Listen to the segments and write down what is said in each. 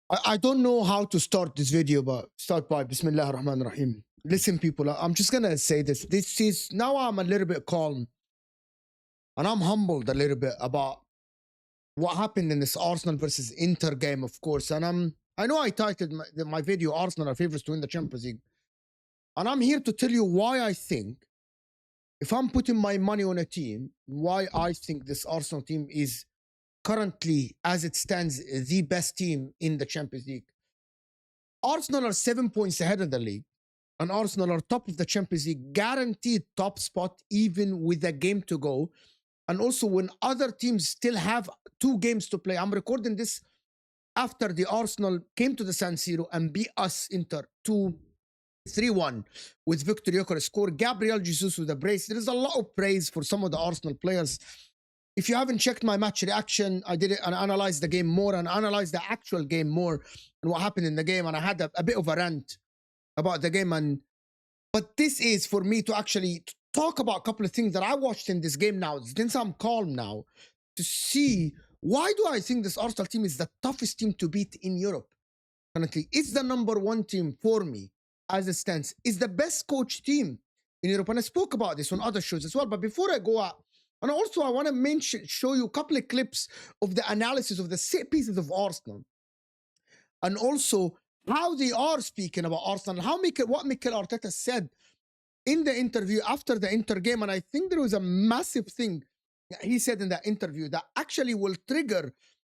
I don't know how to start this video, but start by Bismillah ar-Rahman ar-Rahim. Listen, people, I'm just gonna say this. This is now I'm a little bit calm and I'm humbled a little bit about what happened in this Arsenal versus Inter game, of course. And I know I titled my video Arsenal are favorites to win the Champions League. And I'm here to tell you why I think, if I'm putting my money on a team, why I think this Arsenal team is currently, as it stands, the best team in the Champions League. Arsenal are 7 points ahead of the league, and Arsenal are top of the Champions League, guaranteed top spot even with a game to go. And also when other teams still have 2 games to play. I'm recording this after the Arsenal came to the San Siro and beat us Inter 3-1 with Victor Gyökeres score. Gabriel Jesus with a brace. There is a lot of praise for some of the Arsenal players. If you haven't checked my match reaction, I did it and analyzed the game more and analyzed the actual game more and what happened in the game. And I had a bit of a rant about the game. But this is for me to actually talk about a couple of things that I watched in this game now, since I'm calm now, to see why do I think this Arsenal team is the toughest team to beat in Europe. Currently, it's the #1 team for me as it stands. It's the best coach team in Europe. And I spoke about this on other shows as well. But before I go out, and also I want to show you a couple of clips of the analysis of the set pieces of Arsenal. And also how they are speaking about Arsenal, what Mikel Arteta said in the interview after the Inter game. And I think there was a massive thing that he said in that interview that actually will trigger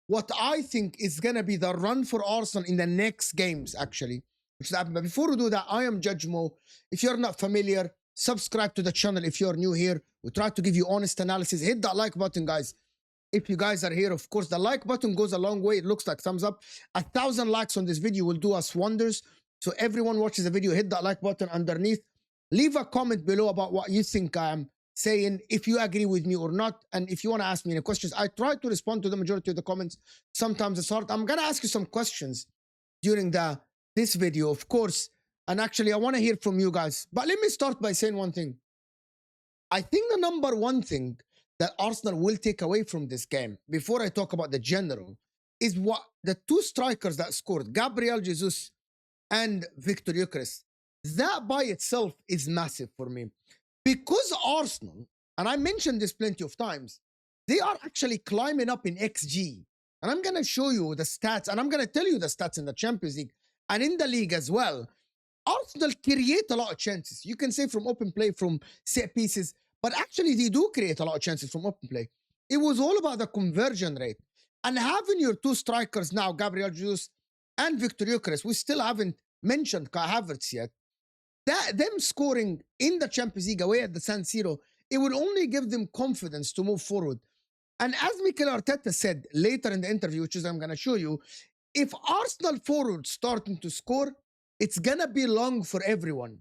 what I think is going to be the run for Arsenal in the next games, actually. But before we do that, I am Judge Mo. If you're not familiar, subscribe to the channel if you're new here. We try to give you honest analysis. Hit that like button, guys. If you guys are here, of course, the like button goes a long way. It looks like thumbs up. 1,000 likes on this video will do us wonders. So everyone watches the video, hit that like button underneath. Leave a comment below about what you think I am saying, if you agree with me or not. And if you want to ask me any questions, I try to respond to the majority of the comments. Sometimes it's hard. I'm going to ask you some questions during this video, of course. And actually, I want to hear from you guys. But let me start by saying one thing. I think the #1 thing that Arsenal will take away from this game, before I talk about the general, is what the 2 strikers that scored, Gabriel Jesus and Victor Gyökeres. That by itself is massive for me. Because Arsenal, and I mentioned this plenty of times, they are actually climbing up in XG. And I'm going to show you the stats, and I'm going to tell you the stats in the Champions League and in the league as well. Arsenal create a lot of chances. You can say from open play, from set pieces, but actually they do create a lot of chances from open play. It was all about the conversion rate. And having your 2 strikers now, Gabriel Jesus and Victor Gyökeres, we still haven't mentioned Kai Havertz yet. Them scoring in the Champions League away at the San Siro, it would only give them confidence to move forward. And as Mikel Arteta said later in the interview, which is I'm going to show you, if Arsenal forwards starting to score, it's going to be long for everyone.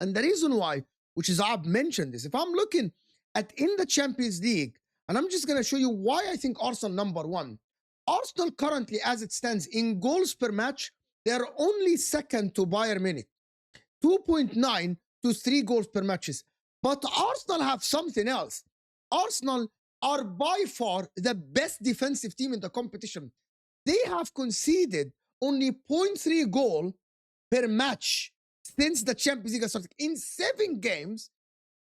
And the reason why, which is I've mentioned this, if I'm looking at in the Champions League, and I'm just going to show you why I think Arsenal #1. Arsenal currently, as it stands, in goals per match, they're only second to Bayern Munich. 2.9 to 3 goals per matches. But Arsenal have something else. Arsenal are by far the best defensive team in the competition. They have conceded only 0.3 goal per match since the Champions League started. In 7 games,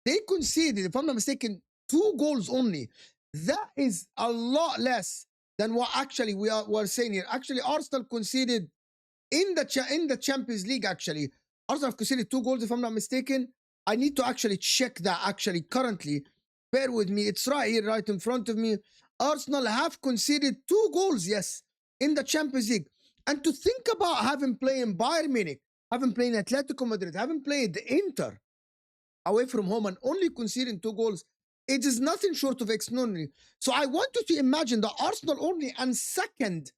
they conceded, if I'm not mistaken, 2 goals only. That is a lot less than what actually we're saying here. Actually, Arsenal conceded in the Champions League, actually. Arsenal have conceded 2 goals, if I'm not mistaken. I need to actually check that actually currently. Bear with me. It's right here, right in front of me. Arsenal have conceded 2 goals, yes, in the Champions League. And to think about having played Bayern Munich, having played Atletico Madrid, having played Inter away from home and only conceding 2 goals, it is nothing short of extraordinary. So I want you to imagine that Arsenal only and second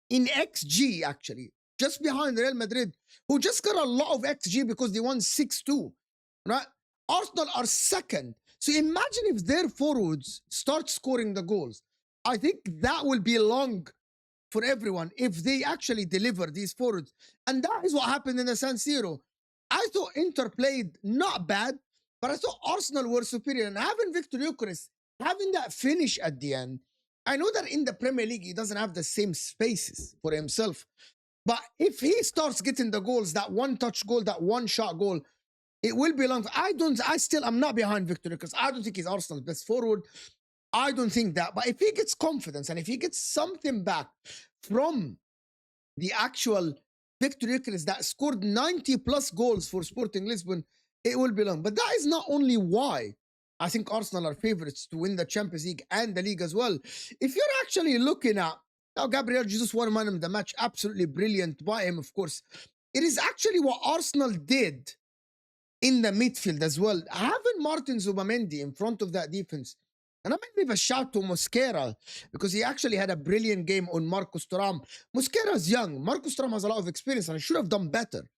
in XG, actually, just behind Real Madrid, who just got a lot of XG because they won 6-2, right? Arsenal are second. So imagine if their forwards start scoring the goals. I think that will be long for everyone if they actually deliver these forwards. And that is what happened in the San Siro. I thought Inter played not bad, but I thought Arsenal were superior. And having Victor Gyökeres, having that finish at the end, I know that in the Premier League, he doesn't have the same spaces for himself. But if he starts getting the goals, that one touch goal, that one shot goal, it will be long. I'm not behind Victor because I don't think he's Arsenal's best forward. I don't think that. But if he gets confidence and if he gets something back from the actual Victor Gyökeres that scored 90 plus goals for Sporting Lisbon, it will be long. But that is not only why I think Arsenal are favorites to win the Champions League and the league as well. If you're actually looking at now, Gabriel Jesus won man of the match, absolutely brilliant by him, of course. It is actually what Arsenal did in the midfield as well. Having Martin Zubamendi in front of that defense, and I'm going to give a shout to Mosquera because he actually had a brilliant game on Marcus Thuram. Mosquera's young. Marcus Thuram has a lot of experience and he should have done better.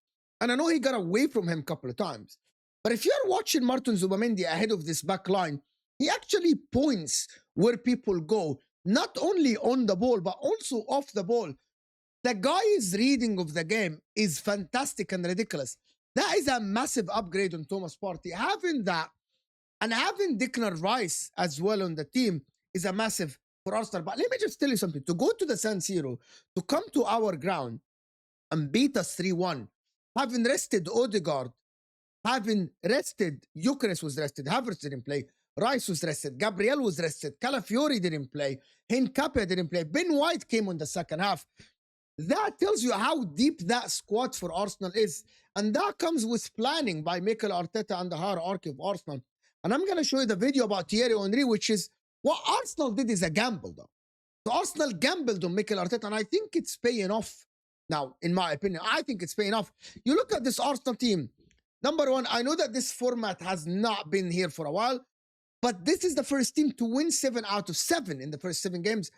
And I know he got away from him a couple of times. But if you're watching Martin Zubamendi ahead of this back line, he actually points where people go, not only on the ball, but also off the ball. The guy's reading of the game is fantastic and ridiculous. That is a massive upgrade on Thomas Partey. Having that and having Declan Rice as well on the team is a massive for Arsenal. But let me just tell you something. To go to the San Siro, to come to our ground and beat us 3-1, having rested Odegaard, having rested, Gyökeres was rested, Havertz didn't play, Rice was rested, Gabriel was rested, Calafiori didn't play, Hincapie didn't play, Ben White came on the second half. That tells you how deep that squad for Arsenal is. And that comes with planning by Mikel Arteta and the hierarchy of Arsenal. And I'm going to show you the video about Thierry Henry, which is what Arsenal did is a gamble, though. So Arsenal gambled on Mikel Arteta, and I think it's paying off now, in my opinion. I think it's paying off. You look at this Arsenal team. Number one, I know that this format has not been here for a while, but this is the first team to win 7 out of 7 in the first 7 games.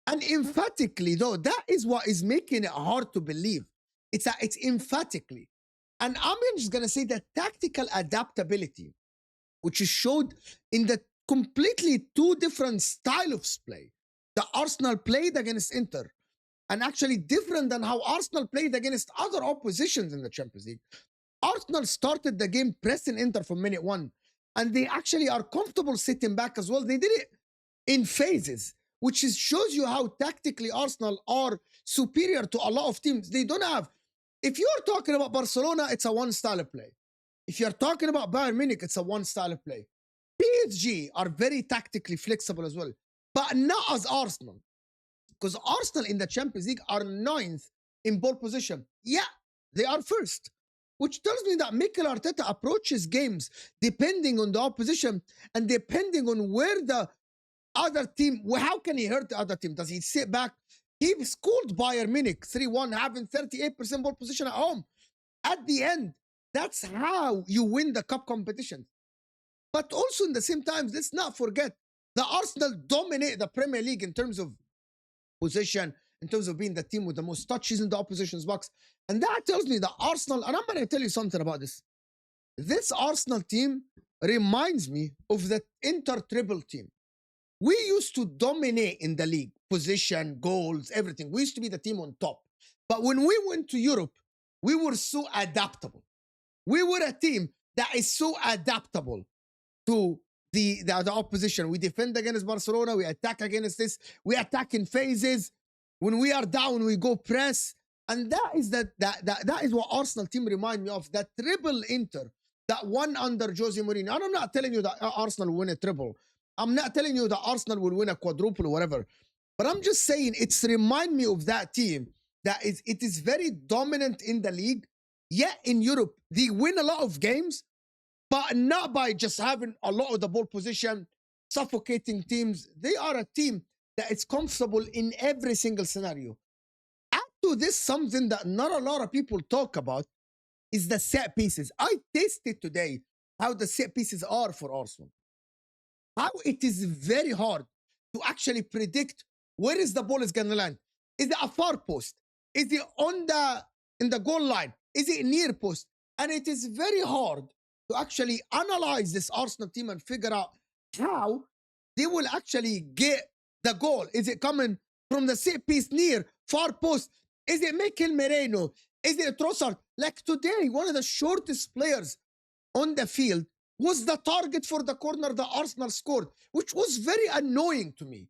And emphatically, though, that is what is making it hard to believe. It's emphatically. And I'm just going to say that tactical adaptability, which is showed in the completely 2 different style of play. The Arsenal played against Inter, and actually different than how Arsenal played against other oppositions in the Champions League. Arsenal started the game pressing Inter from minute 1, and they actually are comfortable sitting back as well. They did it in phases, which shows you how tactically Arsenal are superior to a lot of teams. They don't have. If you're talking about Barcelona, it's a one style of play. If you're talking about Bayern Munich, it's a one style of play. PSG are very tactically flexible as well, but not as Arsenal. Because Arsenal in the Champions League are 9th in ball position. Yeah, they are first. Which tells me that Mikel Arteta approaches games depending on the opposition and depending on where the other team, how can he hurt the other team? Does he sit back? He schooled Bayern Munich 3-1, having 38% ball position at home. At the end, that's how you win the cup competition. But also in the same time, let's not forget the Arsenal dominate the Premier League in terms of position, in terms of being the team with the most touches in the opposition's box. And that tells me that Arsenal, and I'm going to tell you something about this. This Arsenal team reminds me of the Inter triple team. We used to dominate in the league, position, goals, everything. We used to be the team on top. But when we went to Europe, we were so adaptable. We were a team that is so adaptable to the opposition. We defend against Barcelona. We attack against this. We attack in phases. When we are down, we go press. And that is what Arsenal team remind me of. That triple Inter, that one under Jose Mourinho. And I'm not telling you that Arsenal will win a triple. I'm not telling you that Arsenal will win a quadruple or whatever. But I'm just saying it's remind me of that team that it is very dominant in the league. Yet in Europe, they win a lot of games, but not by just having a lot of the ball position, suffocating teams. They are a team that is comfortable in every single scenario. Add to this something that not a lot of people talk about is the set pieces. I tasted today how the set pieces are for Arsenal. How it is very hard to actually predict where is the ball is going to land. Is it a far post? Is it in the goal line? Is it near post? And it is very hard to actually analyze this Arsenal team and figure out how they will actually get the goal. Is it coming from the set piece near, far post? Is it Mikel Merino? Is it Trossard? Like today, one of the shortest players on the field was the target for the corner that Arsenal scored, which was very annoying to me.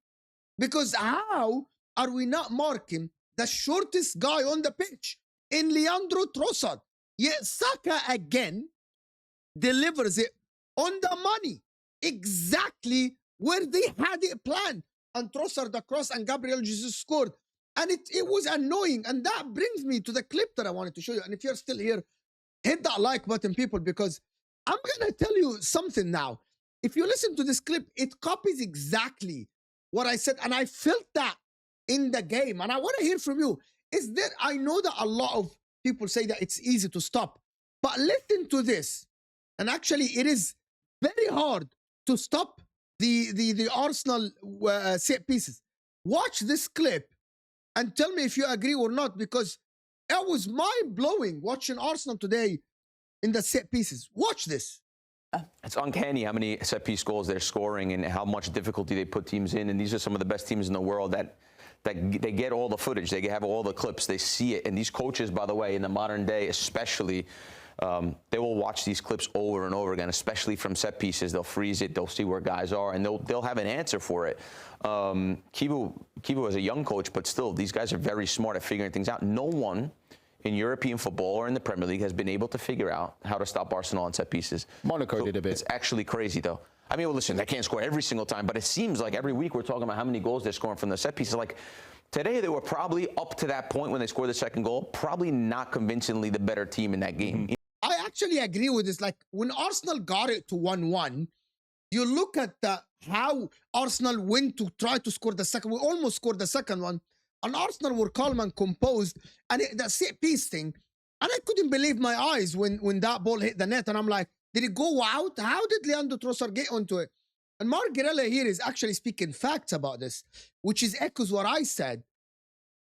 Because how are we not marking the shortest guy on the pitch in Leandro Trossard. Yet Saka again delivers it on the money, exactly where they had it planned. And Trossard the cross and Gabriel Jesus scored. And it was annoying. And that brings me to the clip that I wanted to show you. And if you're still here, hit that like button, people, because I'm going to tell you something now. If you listen to this clip, it copies exactly what I said. And I felt that in the game. And I want to hear from you. I know that a lot of people say that it's easy to stop. But listen to this. And actually, it is very hard to stop the Arsenal set pieces. Watch this clip and tell me if you agree or not, because it was mind-blowing watching Arsenal today in the set pieces. Watch this. It's uncanny how many set-piece goals they're scoring and how much difficulty they put teams in. And these are some of the best teams in the world that they get all the footage. They have all the clips. They see it. And these coaches, by the way, in the modern day especially, they will watch these clips over and over again, especially from set pieces. They'll freeze it. They'll see where guys are, and they'll have an answer for it. Kibu is a young coach, but still, these guys are very smart at figuring things out. No one in European football or in the Premier League has been able to figure out how to stop Arsenal on set pieces. Monaco did a bit. It's actually crazy, though. I mean, well, listen, they can't score every single time, but it seems like every week we're talking about how many goals they're scoring from the set pieces. Like, today, they were probably up to that point when they scored the second goal, probably not convincingly the better team in that game. Mm-hmm. I actually agree with this. Like, when Arsenal got it to 1-1, you look at how Arsenal went to try to score the second. We almost scored the second one. And Arsenal were calm and composed. And that set-piece thing, and I couldn't believe my eyes when that ball hit the net. And I'm like, did it go out? How did Leandro Trossard get onto it? And Mark Guerrilla here is actually speaking facts about this, which is echoes what I said.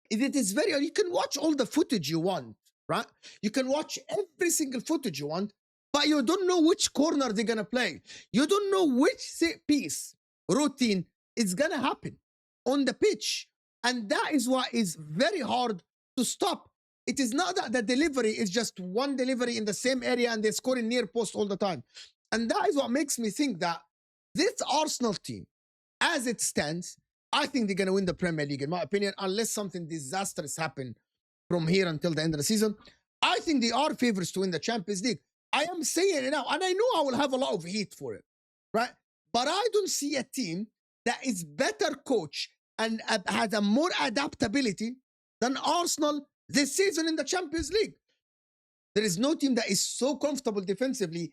It is very, you can watch all the footage you want, right? You can watch every single footage you want, but you don't know which corner they're going to play. You don't know which set piece routine is going to happen on the pitch. And that is what is very hard to stop. It is not that the delivery is just one delivery in the same area and they score in near post all the time. And that is what makes me think that this Arsenal team, as it stands, I think they're going to win the Premier League, in my opinion, unless something disastrous happens from here until the end of the season. I think they are favorites to win the Champions League. I am saying it now, and I know I will have a lot of heat for it, right? But I don't see a team that is better coached and has a more adaptability than Arsenal this season in the Champions League. There is no team that is so comfortable defensively,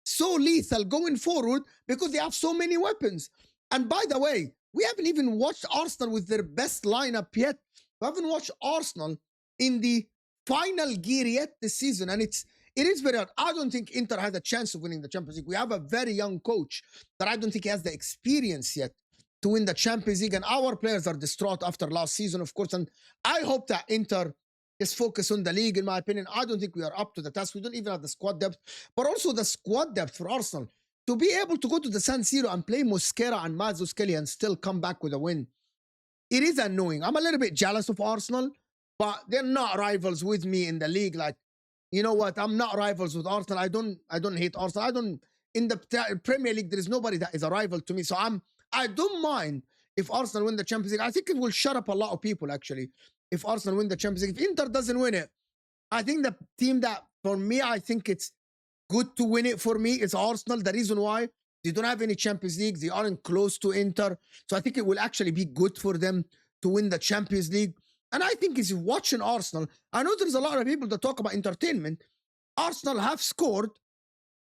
so lethal going forward because they have so many weapons. And by the way, we haven't even watched Arsenal with their best lineup yet. We haven't watched Arsenal in the final gear yet this season. And it is very hard. I don't think Inter has a chance of winning the Champions League. We have a very young coach that I don't think he has the experience yet to win the Champions League. And our players are distraught after last season, of course. And I hope that Inter is focused on the league, in my opinion. I don't think we are up to the task. We don't even have the squad depth, but also the squad depth for Arsenal. To be able to go to the San Siro and play Mosquera and Mazzucchelli and still come back with a win, it is annoying. I'm a little bit jealous of Arsenal, but they're not rivals with me in the league. Like, you know what? I'm not rivals with Arsenal. I don't hate Arsenal. In the Premier League, there is nobody that is a rival to me. So I don't mind if Arsenal win the Champions League. I think it will shut up a lot of people, actually, if Arsenal win the Champions League. If Inter doesn't win it, I think the team that, for me, I think it's good to win it for me is Arsenal. The reason why, they don't have any Champions League. They aren't close to Inter. So I think it will actually be good for them to win the Champions League. And I think is watching Arsenal, I know there's a lot of people that talk about entertainment. Arsenal have scored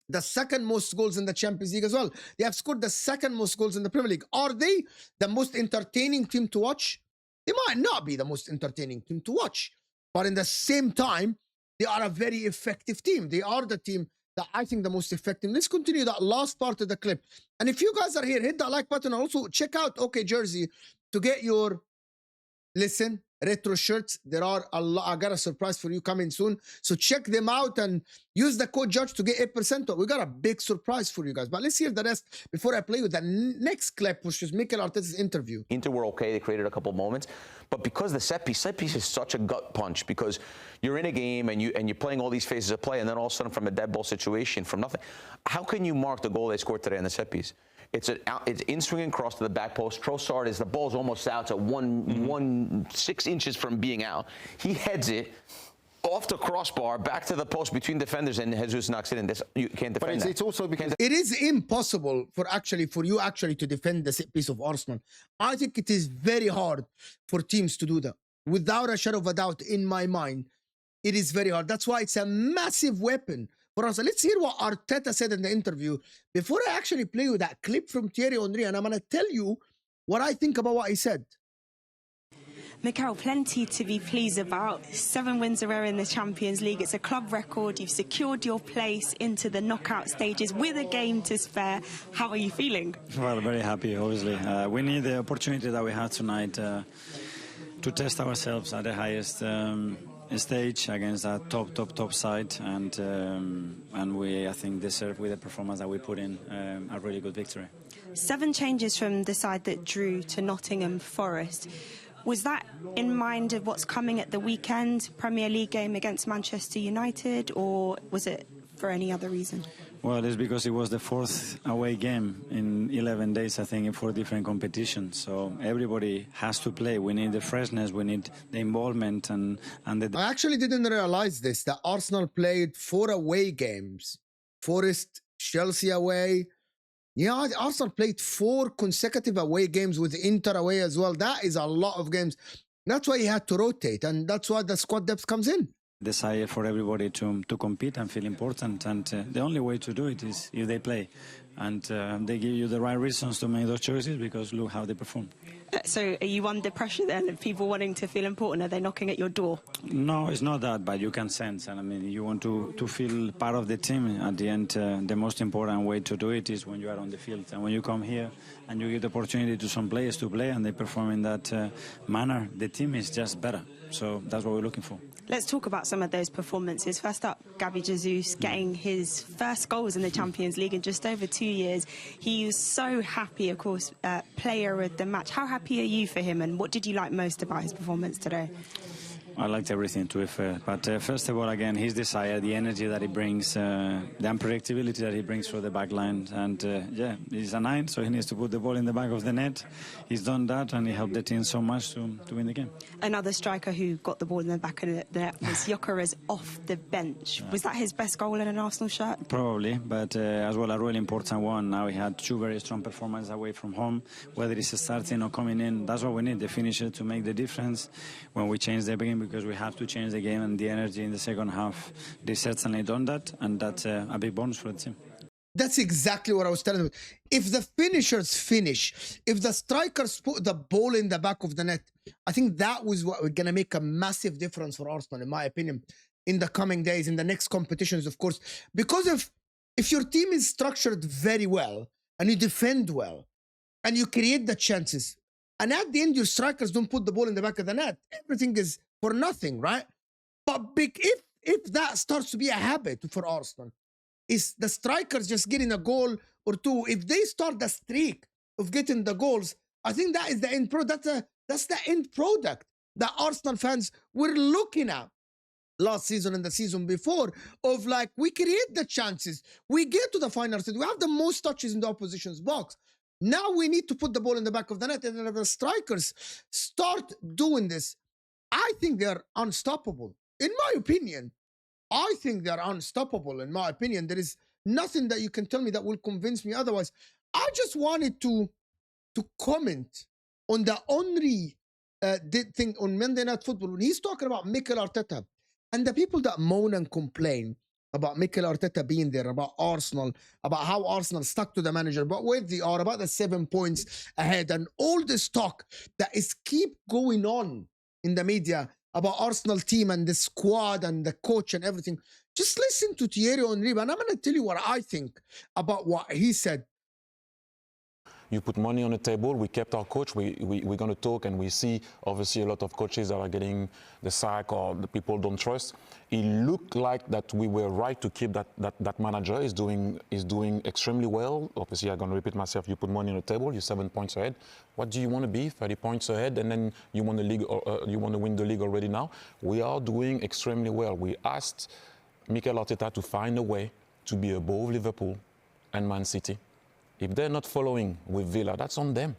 the second most goals in the Champions League as well. They have scored the second most goals in the Premier League. Are they the most entertaining team to watch? They might not be the most entertaining team to watch. But in the same time, they are a very effective team. They are the team that I think the most effective. Let's continue that last part of the clip. And if you guys are here, hit that like button. Also, check out OK Jersey to get your, listen, retro shirts. There are a lot. I got a surprise for you coming soon. So check them out and use the code JUDGE to get 8% off. We got a big surprise for you guys. But let's hear the rest before I play with the next clip, which is Mikel Arteta's interview. Inter were okay. They created a couple moments. But because the set piece is such a gut punch, because you're in a game and you're playing all these phases of play, and then all of a sudden from a dead ball situation, from nothing, how can you mark the goal they scored today on the set piece? It's in swinging cross to the back post. Trossard the ball's almost out, at 6 inches from being out. He heads it off the crossbar, back to the post between defenders, and Jesus knocks it in. You can't defend that. It's also because it is impossible for you to defend the set piece of Arsenal. I think it is very hard for teams to do that. Without a shadow of a doubt, in my mind, it is very hard. That's why it's a massive weapon for us. Let's hear what Arteta said in the interview before I actually play you that clip from Thierry Henry, and I'm going to tell you what I think about what he said. Mikel, plenty to be pleased about. 7 wins in a row in the Champions League. It's a club record. You've secured your place into the knockout stages with a game to spare. How are you feeling? Well, very happy, obviously. We need the opportunity that we had tonight to test ourselves at the highest stage against a top side, and we, I think, deserve, with the performance that we put in, a really good victory. 7 changes from the side that drew to Nottingham Forest. Was that in mind of what's coming at the weekend, Premier League game against Manchester United, or was it for any other reason? Well, it's because it was the 4th away game in 11 days, I think, in 4 different competitions. So everybody has to play. We need the freshness, we need the involvement, and the... I actually didn't realize this, that Arsenal played 4 away games. Forest, Chelsea away. Yeah, Arsenal played 4 consecutive away games with Inter away as well. That is a lot of games. That's why he had to rotate, and that's why the squad depth comes in. Desire for everybody to compete and feel important, and the only way to do it is if they play, and they give you the right reasons to make those choices, because look how they perform. So are you under pressure then of people wanting to feel important? Are they knocking at your door? No, it's not that, but you can sense, and I mean, you want to feel part of the team. At the end, the most important way to do it is when you are on the field, and when you come here and you give the opportunity to some players to play and they perform in that manner, the team is just better. So that's what we're looking for. Let's talk about some of those performances. First up, Gabby Jesus getting his first goals in the Champions League in just over 2 years. He was so happy, of course, player of the match. How happy are you for him, and what did you like most about his performance today? I liked everything, to be fair. But first of all, again, his desire, the energy that he brings, the unpredictability that he brings for the back line. And, yeah, he's a 9, so he needs to put the ball in the back of the net. He's done that, and he helped the team so much to win the game. Another striker who got the ball in the back of the net was Gyökeres off the bench. Was that his best goal in an Arsenal shirt? Probably, but as well a really important one. Now he had 2 very strong performances away from home. Whether it's starting or coming in, that's what we need, the finisher, to make the difference when we change the game, because we have to change the game and the energy in the second half. They certainly done that, and that's a big bonus for the team. That's exactly what I was telling you. If the finishers finish, if the strikers put the ball in the back of the net, I think that was what we're going to make a massive difference for Arsenal, in my opinion, in the coming days, in the next competitions, of course. Because if your team is structured very well, and you defend well, and you create the chances, and at the end your strikers don't put the ball in the back of the net, everything is for nothing, right? But if that starts to be a habit for Arsenal, is the strikers just getting a goal or 2, if they start the streak of getting the goals, I think that is the end product. That's the end product that Arsenal fans were looking at last season and the season before, of like, we create the chances, we get to the final stage, we have the most touches in the opposition's box. Now we need to put the ball in the back of the net, and if the strikers start doing this, I think they're unstoppable. In my opinion, I think they're unstoppable. In my opinion, there is nothing that you can tell me that will convince me otherwise. I just wanted to comment on the Henry thing on Monday Night Football when he's talking about Mikel Arteta, and the people that moan and complain about Mikel Arteta being there, about Arsenal, about how Arsenal stuck to the manager, about where they are, about the 7 points ahead, and all this talk that is keep going on in the media about Arsenal team and the squad and the coach and everything. Just listen to Thierry Henry, and I'm going to tell you what I think about what he said. You put money on the table. We kept our coach. We're going to talk, and we see obviously a lot of coaches that are getting the sack or the people don't trust. It looked like that we were right to keep that manager. Is doing extremely well. Obviously, I'm going to repeat myself. You put money on the table. You're 7 points ahead. What do you want to be? 30 points ahead, and then you want the league. You want to win the league already now. We are doing extremely well. We asked Mikel Arteta to find a way to be above Liverpool and Man City. If they're not following with Villa, that's on them.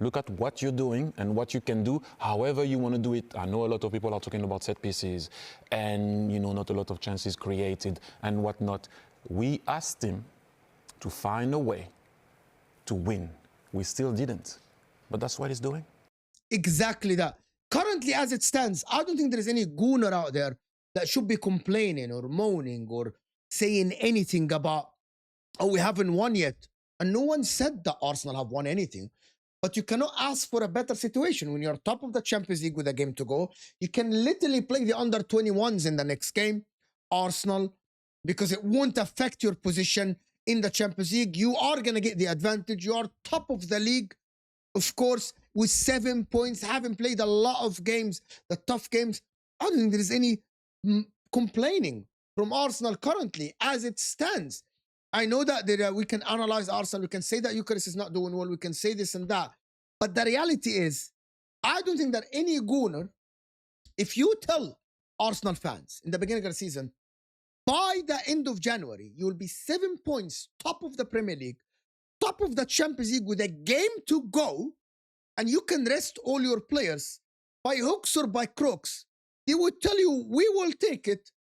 Look at what you're doing and what you can do, however you want to do it. I know a lot of people are talking about set pieces and, you know, not a lot of chances created and whatnot. We asked him to find a way to win. We still didn't. But that's what he's doing. Exactly that. Currently, as it stands, I don't think there is any gooner out there that should be complaining or moaning or saying anything about, oh, we haven't won yet. And no one said that Arsenal have won anything. But you cannot ask for a better situation when you're top of the Champions League with a game to go. You can literally play the under-21s in the next game, Arsenal, because it won't affect your position in the Champions League. You are going to get the advantage. You are top of the league, of course, with 7 points, having played a lot of games, the tough games. I don't think there is any complaining from Arsenal currently as it stands. I know that we can analyze Arsenal. We can say that Eucharist is not doing well. We can say this and that. But the reality is, I don't think that any gooner, if you tell Arsenal fans in the beginning of the season, by the end of January, you will be 7 points top of the Premier League, top of the Champions League with a game to go, and you can rest all your players by hooks or by crooks, they would tell you, we will take it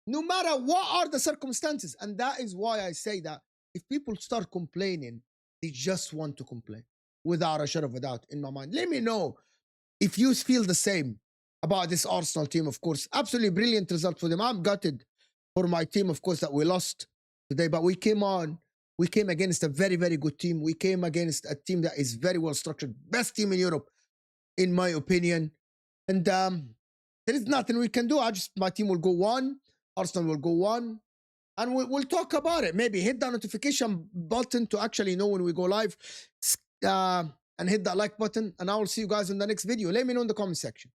no matter what are the circumstances. And that is why I say that if people start complaining, they just want to complain without a shadow of a doubt in my mind. Let me know if you feel the same about this Arsenal team, of course. Absolutely brilliant result for them. I'm gutted for my team, of course, that we lost today. But we came against a very, very good team. We came against a team that is very well structured. Best team in Europe, in my opinion. And there is nothing we can do. My team will go one. Arsenal will go one. And we'll talk about it. Maybe hit that notification button to actually know when we go live. And hit that like button. And I will see you guys in the next video. Let me know in the comment section.